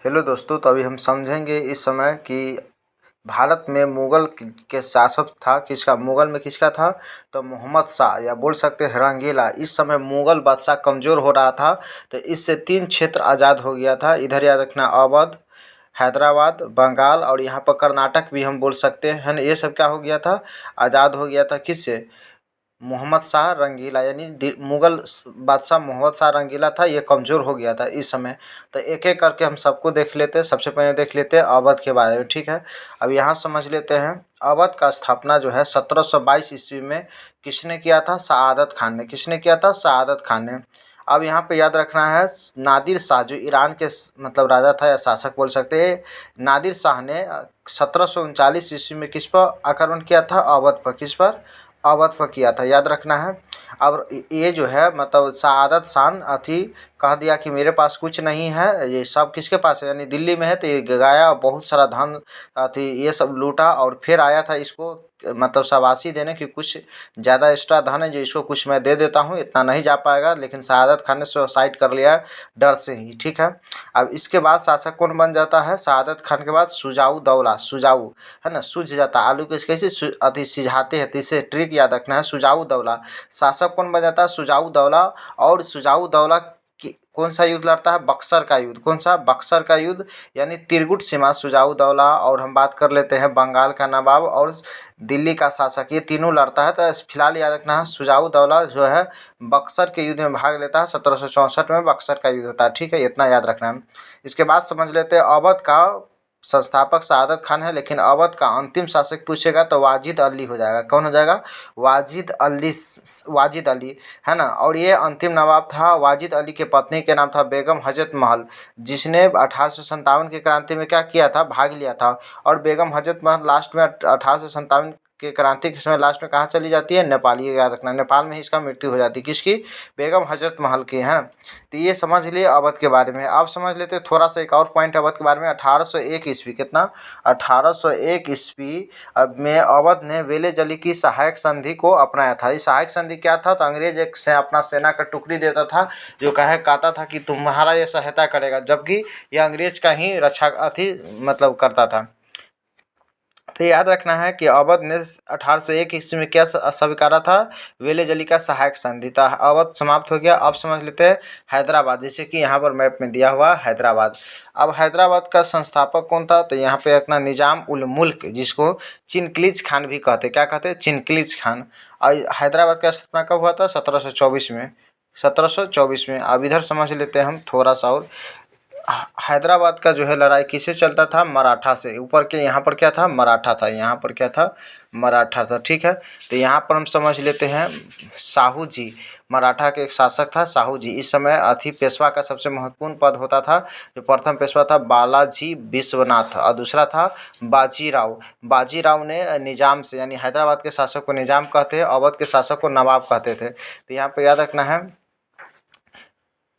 Hello दोस्तों, तो अभी हम समझेंगे इस समय कि भारत में मुग़ल के शासक था किसका, मुग़ल में किसका था, तो मोहम्मद शाह या बोल सकते हैं रंगीला। इस समय मुग़ल बादशाह कमज़ोर हो रहा था, तो इससे 3 क्षेत्र आज़ाद हो गया था। इधर याद रखना, अवध, हैदराबाद, बंगाल और यहाँ पर कर्नाटक भी हम बोल सकते हैं, है ना। ये सब क्या हो गया था, आज़ाद हो गया था किससे, मोहम्मद शाह रंगीला, यानी मुग़ल बादशाह मोहम्मद शाह रंगीला था, ये कमज़ोर हो गया था इस समय। तो एक एक करके हम सबको देख लेते हैं। सबसे पहले देख लेते हैं अवध के बारे में, ठीक है। अब यहाँ समझ लेते हैं, अवध का स्थापना जो है 1722 ईस्वी में किसने किया था, सआदत खान ने। किसने किया था, सआदत खान ने। अब यहाँ पे याद रखना है, नादिर शाह जो ईरान के मतलब राजा था या शासक बोल सकते हैं, नादिर शाह ने 1739 ईस्वी में किस पर आक्रमण किया था, अवध पर। किस पर, अवध पर किया था, याद रखना है। अब ये जो है मतलब सआदत शान अथी कह दिया कि मेरे पास कुछ नहीं है, ये सब किसके पास है, यानी दिल्ली में है। तो ये गया, बहुत सारा धन अथी ये सब लूटा और फिर आया था इसको मतलब शाबाशी देने की, कुछ ज़्यादा एक्स्ट्रा धन है जो इसको कुछ मैं दे देता हूँ, इतना नहीं जा पाएगा। लेकिन सआदत खान ने सुसाइड कर लिया डर से ही, ठीक है। अब इसके बाद शासक कौन बन जाता है, सआदत खान के बाद शुजाऊ दौला, शुजाऊ है ना, सूझ जाता है आलू को कैसे अति सिझाते हैं, तो इसे ट्रिक याद रखना है। शुजाऊ दौला शासक कौन बन जाता है, शुजाऊ दौला। और शुजाऊ दौला कौन सा युद्ध लड़ता है, बक्सर का युद्ध। कौन सा, बक्सर का युद्ध, यानी त्रिगुट सीमा शुजाऊ दौला। और हम बात कर लेते हैं बंगाल का नवाब और दिल्ली का शासक, ये तीनों लड़ता है। तो फिलहाल याद रखना है, शुजाऊ दौला जो है बक्सर के युद्ध में भाग लेता है। 1764 में बक्सर का युद्ध होता है, ठीक है, इतना याद रखना है। इसके बाद समझ लेते हैं, अवध का संस्थापक सआदत खान है, लेकिन अवध का अंतिम शासक पूछेगा तो वाजिद अली हो जाएगा। कौन हो जाएगा, वाजिद अली, वाजिद अली, है ना। और ये अंतिम नवाब था। वाजिद अली के पत्नी के नाम था बेगम हजरत महल, जिसने 1857 की क्रांति में क्या किया था, भाग लिया था। और बेगम हजरत महल लास्ट में 1857 के क्रांति के समय लास्ट में कहाँ चली जाती है, नेपाल। ये याद रखना, नेपाल में ही इसका मृत्यु हो जाती है, किसकी, बेगम हजरत महल की, है ना। तो ये समझ लिए अवध के बारे में। अब समझ लेते हैं थोड़ा सा एक और पॉइंट अवध के बारे में। 1801 ईस्वी, कितना, 1801 ईस्वी में अवध ने वेले की सहायक संधि को अपनाया था। इस सहायक संधि क्या था, तो अंग्रेज एक से अपना सेना का टुकड़ी देता था जो कहता था कि तुम्हारा ये सहायता करेगा, जबकि यह अंग्रेज का ही रक्षा अथी मतलब करता था। तो याद रखना है कि अवध ने 1801 ईस्वी में क्या स्वीकारा था, वेले का सहायक संधि था। अवध समाप्त हो गया। अब समझ लेते हैं हैदराबाद, जैसे कि यहाँ पर मैप में दिया हुआ हैदराबाद। अब हैदराबाद का संस्थापक कौन था, तो यहाँ पे अपना निजाम उल मुल्क, जिसको चिनक्लिज खान भी कहते, क्या कहते हैं, चिनक्लिज खान। और हैदराबाद का स्थापना कब हुआ था, 1724 में, 1724 में। अब इधर समझ लेते हैं हम थोड़ा सा और, हैदराबाद का जो है लड़ाई किससे चलता था, मराठा से। ऊपर के यहाँ पर क्या था, मराठा था, यहाँ पर क्या था, मराठा था, ठीक है। तो यहाँ पर हम समझ लेते हैं साहू जी, मराठा के एक शासक था साहू जी। इस समय अथी पेशवा का सबसे महत्वपूर्ण पद होता था। जो प्रथम पेशवा था बालाजी विश्वनाथ और दूसरा था बाजीराव। बाजीराव ने निजाम से, यानी हैदराबाद के शासक को निजाम कहते हैं, अवध के शासक को नवाब कहते थे। तो यहाँ पर याद रखना है,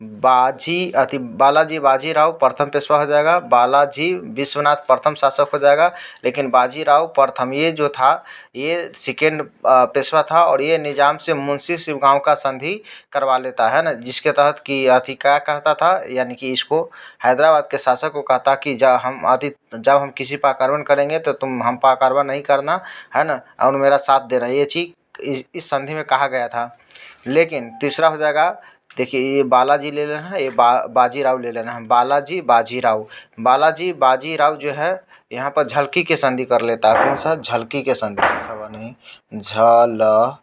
बालाजी बाजीराव प्रथम पेशवा हो जाएगा, बालाजी विश्वनाथ प्रथम शासक हो जाएगा, लेकिन बाजीराव प्रथम ये जो था ये सेकेंड पेशवा था। और ये निजाम से मुंशी शिवगांव का संधि करवा लेता है ना, जिसके तहत कि अथी क्या कहता था, यानी कि इसको हैदराबाद के शासक को कहता कि जब हम किसी पर आक्रमण करेंगे तो तुम हम पर आक्रमण नहीं करना, है ना, और मेरा साथ देना। ये चीज़ इस संधि में कहा गया था। लेकिन तीसरा हो जाएगा, देखिए ये बालाजी ले लेना है, ये बाजीराव ले लेना है, बालाजी बाजीराव। बालाजी बाजीराव जो है यहाँ पर झलकी के संधि कर लेता है। कौन सा, झलकी के संधि, लिखा हुआ नहीं, झलकी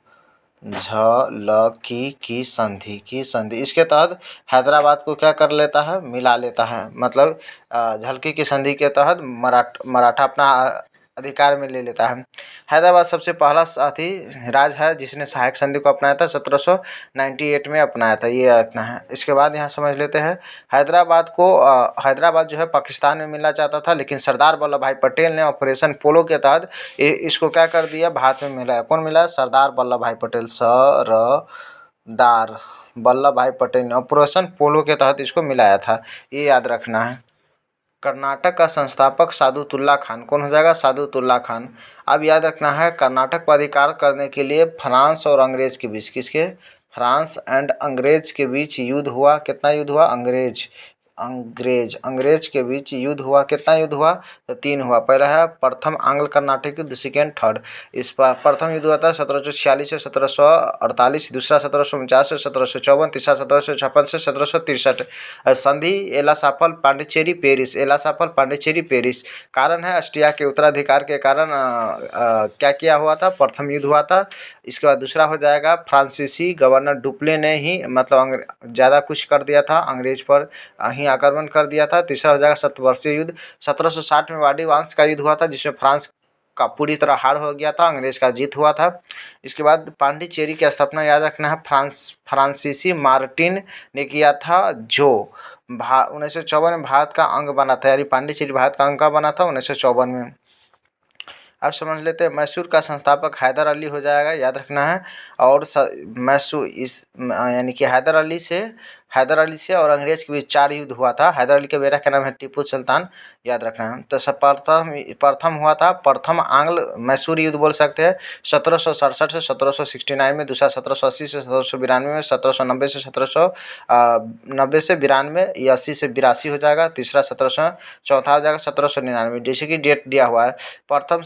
की संधि। इसके तहत हैदराबाद को क्या कर लेता है, मिला लेता है। मतलब झलकी की संधि के तहत मराठा अपना अधिकार में ले लेता है। हैदराबाद सबसे पहला साथी राज्य है जिसने सहायक संधि को अपनाया था, 1798 में अपनाया था, ये रखना है। इसके बाद यहाँ समझ लेते हैं हैदराबाद जो है पाकिस्तान में मिलना चाहता था, लेकिन सरदार वल्लभ भाई पटेल ने ऑपरेशन पोलो के तहत इसको क्या कर दिया, भारत में मिलाया। कौन मिला, सरदार वल्लभ भाई पटेल, सरदार वल्लभ भाई पटेल ने ऑपरेशन पोलो के तहत इसको मिलाया था, ये याद रखना है। कर्नाटक का संस्थापक सादुतुल्ला खान, कौन हो जाएगा, सादुतुल्ला खान। अब याद रखना है, कर्नाटक पर अधिकार करने के लिए फ्रांस और अंग्रेज के बीच, किसके, फ्रांस एंड अंग्रेज के बीच युद्ध हुआ। कितना युद्ध हुआ, अंग्रेज अंग्रेज के बीच युद्ध हुआ। कितना युद्ध हुआ? तो 3 हुआ। पहला है प्रथम आंग्ल कर्नाटक युद्ध, सेकेंड थर्ड। इस पर प्रथम युद्ध हुआ था 1746 से 1748, दूसरा 1749 से 1754, तीसरा 1756 से 1763। संधि एलासापल पांडिचेरी पेरिस, एलासापल पांडिचेरी पेरिस। कारण है ऑस्ट्रिया के उत्तराधिकार के कारण क्या किया हुआ था? प्रथम युद्ध हुआ था। इसके बाद दूसरा हो जाएगा फ्रांसीसी गवर्नर डुप्ले ने ही मतलब ज़्यादा कुछ कर दिया था, अंग्रेज पर ही आक्रमण कर दिया था। तीसरा हो जाएगा शतवर्षीय युद्ध, 1760 में वाड़ी वंश का युद्ध हुआ था, जिसमें फ्रांस का पूरी तरह हार हो गया था, अंग्रेज का जीत हुआ था। इसके बाद पांडिचेरी की स्थापना याद रखना है फ्रांसीसी मार्टिन ने किया था, जो 1954 में भारत का अंग बना था, यानी पांडिचेरी भारत का अंग का बना था 1954 में। अब समझ लेते हैं मैसूर का संस्थापक हैदर अली हो जाएगा, याद रखना है। और मैसूर इस यानी कि हैदर अली से और अंग्रेज के बीच 4 युद्ध हुआ था। हैदर अली के बेटा का नाम है टीपू सुल्तान, याद रखना है। तो सब प्रथम हुआ था प्रथम आंग्ल मैसूर युद्ध बोल सकते हैं 1767 से 1769 में, दूसरा 1780 से 1792 में, 1790 से 1790 से 92, या 80 से 82 हो जाएगा। तीसरा 1700, चौथा हो जाएगा 1799, जैसे कि डेट दिया हुआ है। प्रथम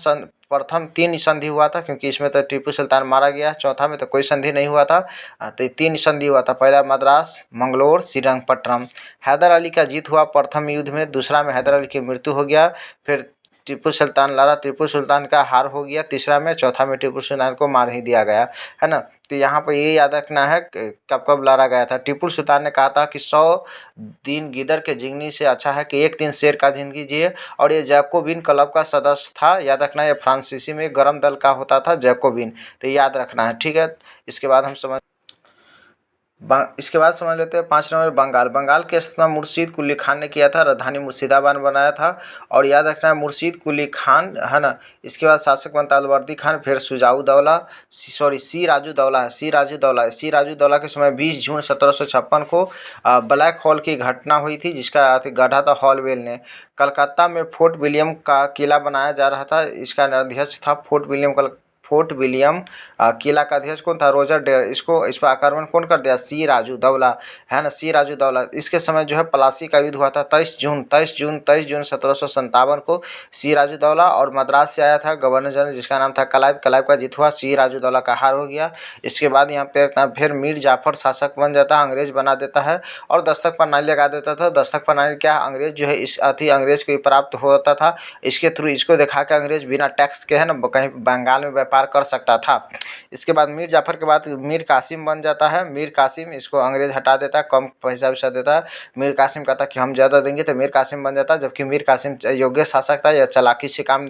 3 संधि हुआ था, क्योंकि इसमें तो टीपू सुल्तान मारा गया। चौथा में तो कोई संधि नहीं हुआ था, तो 3 संधि हुआ था। पहला मद्रास, मंगलोर, श्रीरंगपट्टनम। हैदर अली का जीत हुआ प्रथम युद्ध में, दूसरा में हैदर अली की मृत्यु हो गया, फिर लाला टीपू सुल्तान का हार हो गया तीसरा में, चौथा में टीपू सुल्तान को मार ही दिया गया, है ना। तो यहाँ पर ये याद रखना है कब कब लड़ा गया था। टीपू सुल्तान ने कहा था कि 100 दिन गिदड़ के जिंदगी से अच्छा है कि 1 दिन शेर का जिंदगी जिए, और ये जैकोबिन क्लब का सदस्य था, याद रखना। ये फ्रांसीसी में गरम दल का होता था जैकोबिन, तो याद रखना है, ठीक है। इसके बाद समझ लेते हैं 5 नंबर बंगाल की स्थापना मुर्शीद कुली खान ने किया था, राजधानी मुर्शिदाबाद बनाया था। और याद रखना है मुर्शीद कुली खान, है ना। इसके बाद शासक बनता अलवर्दी खान, फिर सी राजू दौला है, सी राजू दौला के समय 20 जून 1756 को ब्लैक होल की घटना हुई थी, जिसका गढ़ा था हॉलवेल ने। कलकत्ता में फोर्ट विलियम का किला बनाया जा रहा था, इसका अध्यक्ष था फोर्ट विलियम किला का अध्यक्ष कौन था? Roger Dare. इस पर आक्रमण कौन कर दिया? सी राजू दौला, है ना, सी राजू दौला। इसके समय जो है प्लासी का युद्ध हुआ था 23 जून 1757 को। सी राजू दौला और मद्रास से आया था गवर्नर जनरल, जिसका नाम था क्लाइव का जीत हुआ, सी राजू दौला का हार हो गया। इसके बाद यहाँ पे फिर मीर जाफर शासक बन जाता है, अंग्रेज बना देता है और दस्तक प्रणाली लगा देता था। दस्तक प्रणाली क्या? अंग्रेज जो है इस अंग्रेज को प्राप्त होता था, इसके थ्रू इसको दिखा के अंग्रेज बिना टैक्स के, है ना, कहीं बंगाल में व्यापार कर सकता था। इसके बाद मीर जाफर के बाद मीर कासिम बन जाता है। मीर कासिम, इसको अंग्रेज हटा देता है, कम पैसा वैसा देता है। मीर कासिम कहता कि हम ज़्यादा देंगे, तो मीर कासिम बन जाता है। जबकि मीर कासिम योग्य शासक था, यह चालाकी से काम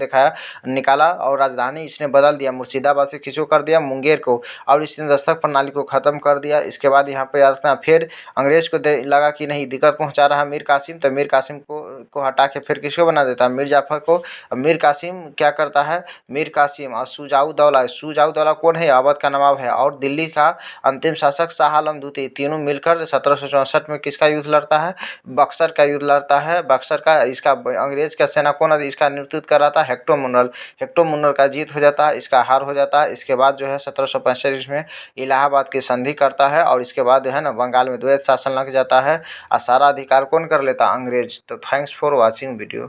निकाला और राजधानी इसने बदल दिया, मुर्शिदाबाद से खिंचो कर दिया मुंगेर को, और इसने दस्तक प्रणाली को ख़त्म कर दिया। इसके बाद यहाँ पे आता फिर अंग्रेज को लगा कि नहीं, दिक्कत पहुँचा रहा मीर कासिम, तो मीर कासिम को हटा के फिर किसको बना देता है? मीर जाफर को। मीर कासिम क्या करता है? मीर कासिम और सुजाऊ दौला कौन है? अवध का नवाब है। और दिल्ली का अंतिम शासक शाह आलम द्वितीय, तीनों मिलकर 1764 में किसका युद्ध लड़ता है? बक्सर का युद्ध लड़ता है। बक्सर का इसका अंग्रेज का सेना कौन है? इसका नेतृत्व कर रहा था हेक्टो मुन्नर का जीत हो जाता है, इसका हार हो जाता है। इसके बाद जो है 1765 में इलाहाबाद की संधि करता है, और इसके बाद है ना बंगाल में द्वैत शासन लग जाता है और सारा अधिकार कौन कर लेता? अंग्रेज। तो थैंक्स फॉर वॉचिंग वीडियो।